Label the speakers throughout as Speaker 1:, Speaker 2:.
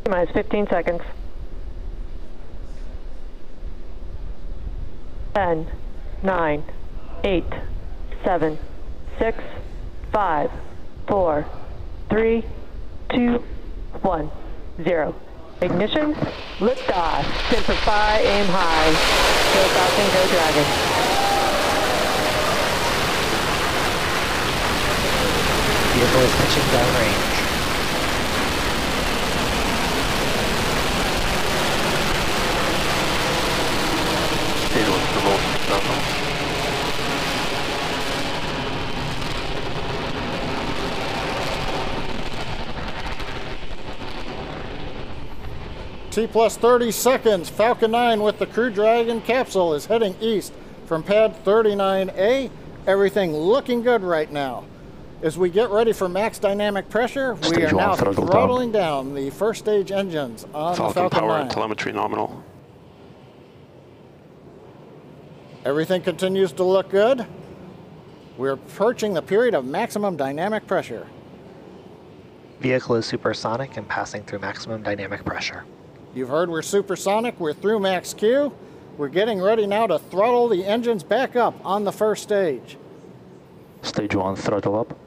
Speaker 1: Minus 15 seconds. 10, 9, 8, 7, 6, 5, 4, 3, 2, 1, 0. Ignition, liftoff. Semper Fi, aim high. Go Falcon, go Dragon.
Speaker 2: Vehicle is pitching downrange.
Speaker 3: T plus 30 seconds. Falcon 9 with the Crew Dragon capsule is heading east from pad 39A. Everything looking good right now. As we get ready for max dynamic pressure, we are now throttling down the first stage engines on the Falcon
Speaker 4: power
Speaker 3: 9.
Speaker 4: And telemetry nominal.
Speaker 3: Everything continues to look good. We're approaching the period of maximum dynamic pressure.
Speaker 2: Vehicle is supersonic and passing through maximum dynamic pressure.
Speaker 3: You've heard we're supersonic, we're through max Q. We're getting ready now to throttle the engines back up on the first stage.
Speaker 5: Stage 1, throttle up.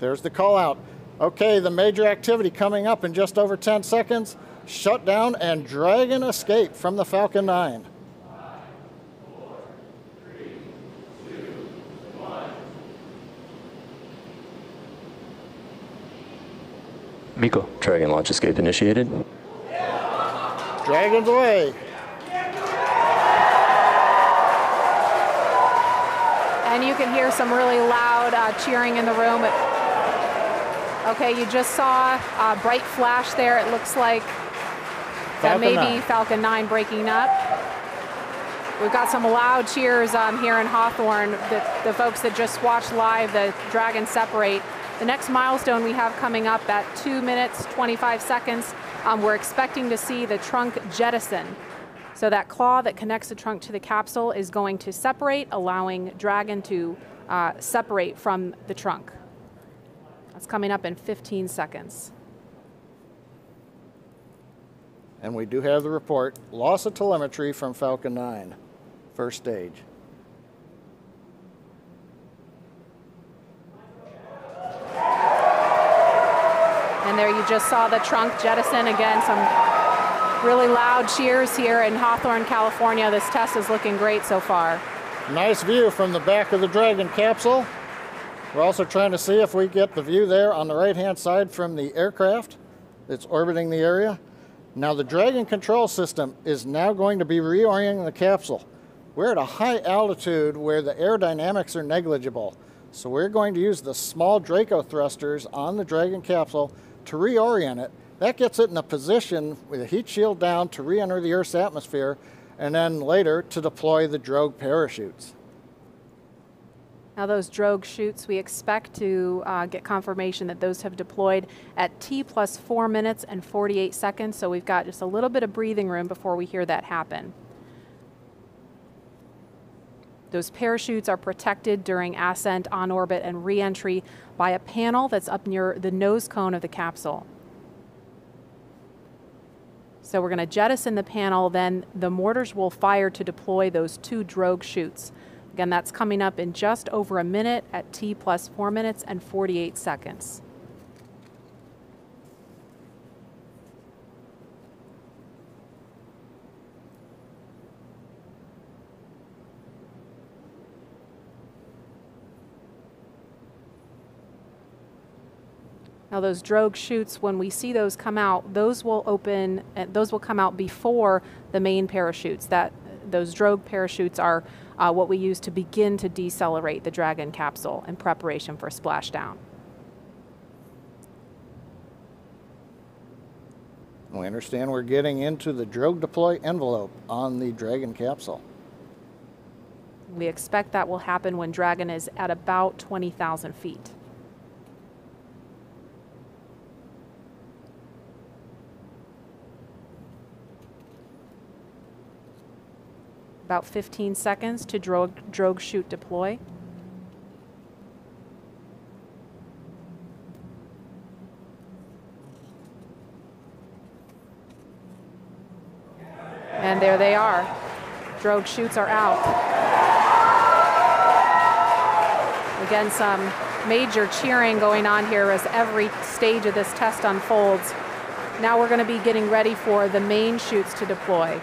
Speaker 3: There's the call out. Okay, the major activity coming up in just over 10 seconds. Shutdown and Dragon escape from the Falcon 9.
Speaker 5: Miko.
Speaker 6: Dragon launch escape initiated.
Speaker 3: Dragon's away.
Speaker 7: And you can hear some really loud cheering in the room. Okay, you just saw a bright flash there. It looks like that may be Falcon 9 breaking up. We've got some loud cheers here in Hawthorne. The folks that just watched live the Dragon separate. The next milestone we have coming up at 2 minutes, 25 seconds, we're expecting to see the trunk jettison. So that claw that connects the trunk to the capsule is going to separate, allowing Dragon to separate from the trunk. That's coming up in 15 seconds.
Speaker 3: And we do have the report, loss of telemetry from Falcon 9, first stage.
Speaker 7: And there you just saw the trunk jettison. Again, some really loud cheers here in Hawthorne, California. This test is looking great so far.
Speaker 3: Nice view from the back of the Dragon capsule. We're also trying to see if we get the view there on the right-hand side from the aircraft that's orbiting the area. Now the Dragon control system is now going to be reorienting the capsule. We're at a high altitude where the aerodynamics are negligible. So we're going to use the small Draco thrusters on the Dragon capsule to reorient it. That gets it in a position with a heat shield down to re-enter the Earth's atmosphere, and then later to deploy the drogue parachutes.
Speaker 7: Now those drogue chutes, we expect to get confirmation that those have deployed at T plus 4 minutes and 48 seconds. So we've got just a little bit of breathing room before we hear that happen. Those parachutes are protected during ascent, on orbit, and re-entry by a panel that's up near the nose cone of the capsule. So we're going to jettison the panel, then the mortars will fire to deploy those 2 drogue chutes. Again, that's coming up in just over a minute at T plus 4 minutes and 48 seconds. Now those drogue chutes, when we see those come out, those will open, those will come out before the main parachutes. Those drogue parachutes are what we use to begin to decelerate the Dragon capsule in preparation for splashdown.
Speaker 3: We understand we're getting into the drogue deploy envelope on the Dragon capsule.
Speaker 7: We expect that will happen when Dragon is at about 20,000 feet. About 15 seconds to drogue chute deploy. And there they are. Drogue chutes are out. Again, some major cheering going on here as every stage of this test unfolds. Now we're going to be getting ready for the main chutes to deploy.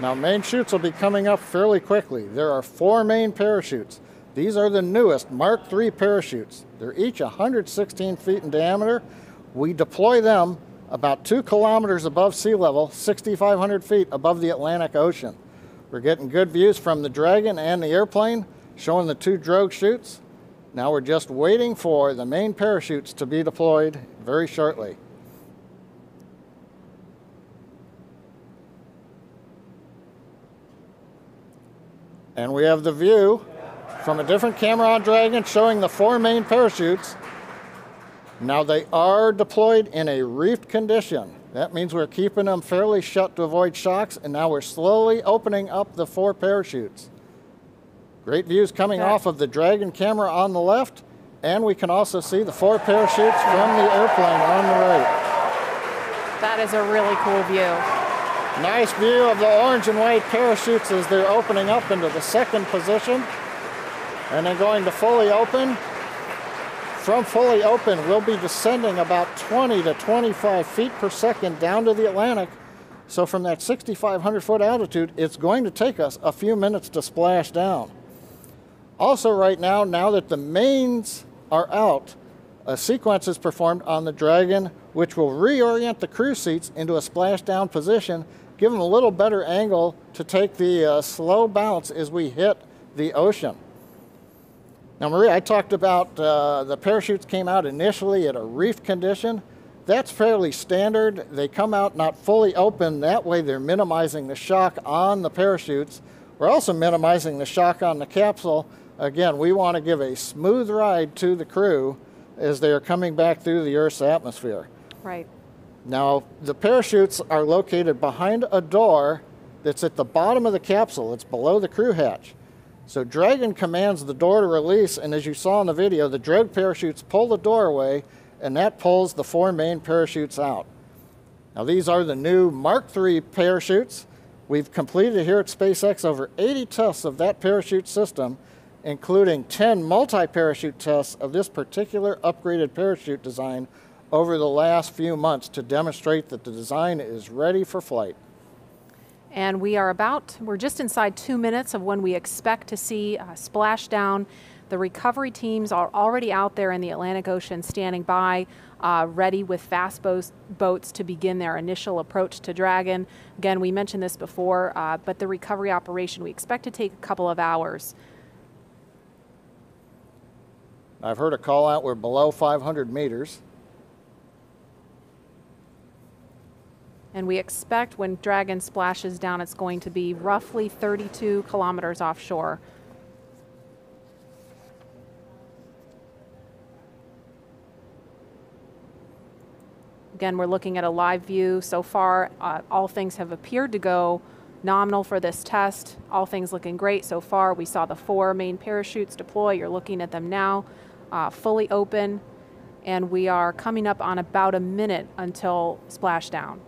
Speaker 3: Now, main chutes will be coming up fairly quickly. There are 4 main parachutes. These are the newest Mark III parachutes. They're each 116 feet in diameter. We deploy them about 2 kilometers above sea level, 6,500 feet above the Atlantic Ocean. We're getting good views from the Dragon and the airplane, showing the 2 drogue chutes. Now we're just waiting for the main parachutes to be deployed very shortly. And we have the view from a different camera on Dragon showing the 4 main parachutes. Now they are deployed in a reefed condition. That means we're keeping them fairly shut to avoid shocks, and now we're slowly opening up the 4 parachutes. Great views coming off of the Dragon camera on the left, and we can also see the 4 parachutes from the airplane on the right.
Speaker 7: That is a really cool view.
Speaker 3: Nice view of the orange and white parachutes as they're opening up into the 2nd position, and then going to fully open. From fully open, we'll be descending about 20 to 25 feet per second down to the Atlantic. So from that 6,500 foot altitude, it's going to take us a few minutes to splash down. Also right now that the mains are out, a sequence is performed on the Dragon, which will reorient the crew seats into a splashdown position, give them a little better angle to take the slow bounce as we hit the ocean. Now, Maria, I talked about the parachutes came out initially at a reefed condition. That's fairly standard. They come out not fully open. That way they're minimizing the shock on the parachutes. We're also minimizing the shock on the capsule. Again, we want to give a smooth ride to the crew as they are coming back through the Earth's atmosphere.
Speaker 7: Right.
Speaker 3: Now, the parachutes are located behind a door that's at the bottom of the capsule. It's below the crew hatch. So Dragon commands the door to release, and as you saw in the video, the drogue parachutes pull the door away, and that pulls the 4 main parachutes out. Now, these are the new Mark III parachutes. We've completed here at SpaceX over 80 tests of that parachute system, including 10 multi-parachute tests of this particular upgraded parachute design over the last few months to demonstrate that the design is ready for flight.
Speaker 7: And we're just inside 2 minutes of when we expect to see splashdown. The recovery teams are already out there in the Atlantic Ocean standing by, ready with fast boats to begin their initial approach to Dragon. Again, we mentioned this before, but the recovery operation we expect to take a couple of hours.
Speaker 3: I've heard a call out, we're below 500 meters.
Speaker 7: And we expect when Dragon splashes down, it's going to be roughly 32 kilometers offshore. Again, we're looking at a live view. So far, all things have appeared to go nominal for this test. All things looking great so far. We saw the 4 main parachutes deploy. You're looking at them now, fully open. And we are coming up on about a minute until splashdown.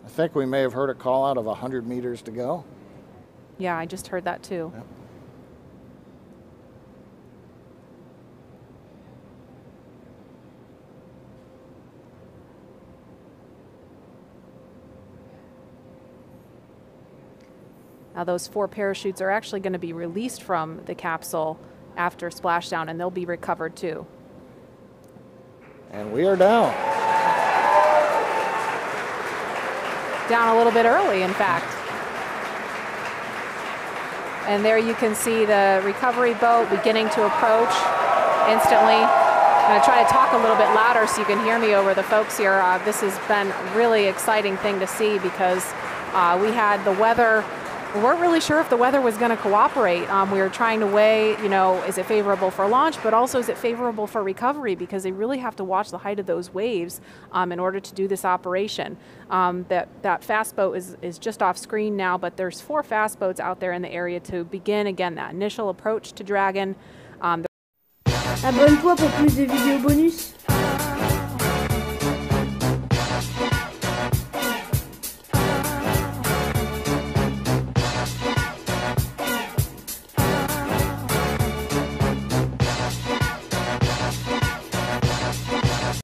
Speaker 3: I think we may have heard a call out of 100 meters to go.
Speaker 7: Yeah, I just heard that too.
Speaker 3: Yep.
Speaker 7: Those 4 parachutes are actually going to be released from the capsule after splashdown, and they'll be recovered too.
Speaker 3: And we are down.
Speaker 7: Down a little bit early, in fact. And there you can see the recovery boat beginning to approach instantly. I'm going to try to talk a little bit louder so you can hear me over the folks here. This has been a really exciting thing to see because we had the weather. We weren't really sure if the weather was going to cooperate. We were trying to weigh, is it favorable for launch, but also is it favorable for recovery, because they really have to watch the height of those waves in order to do this operation. That fast boat is just off screen now, but there's 4 fast boats out there in the area to begin, again, that initial approach to Dragon.
Speaker 4: Abonne-toi pour plus de vidéos bonus.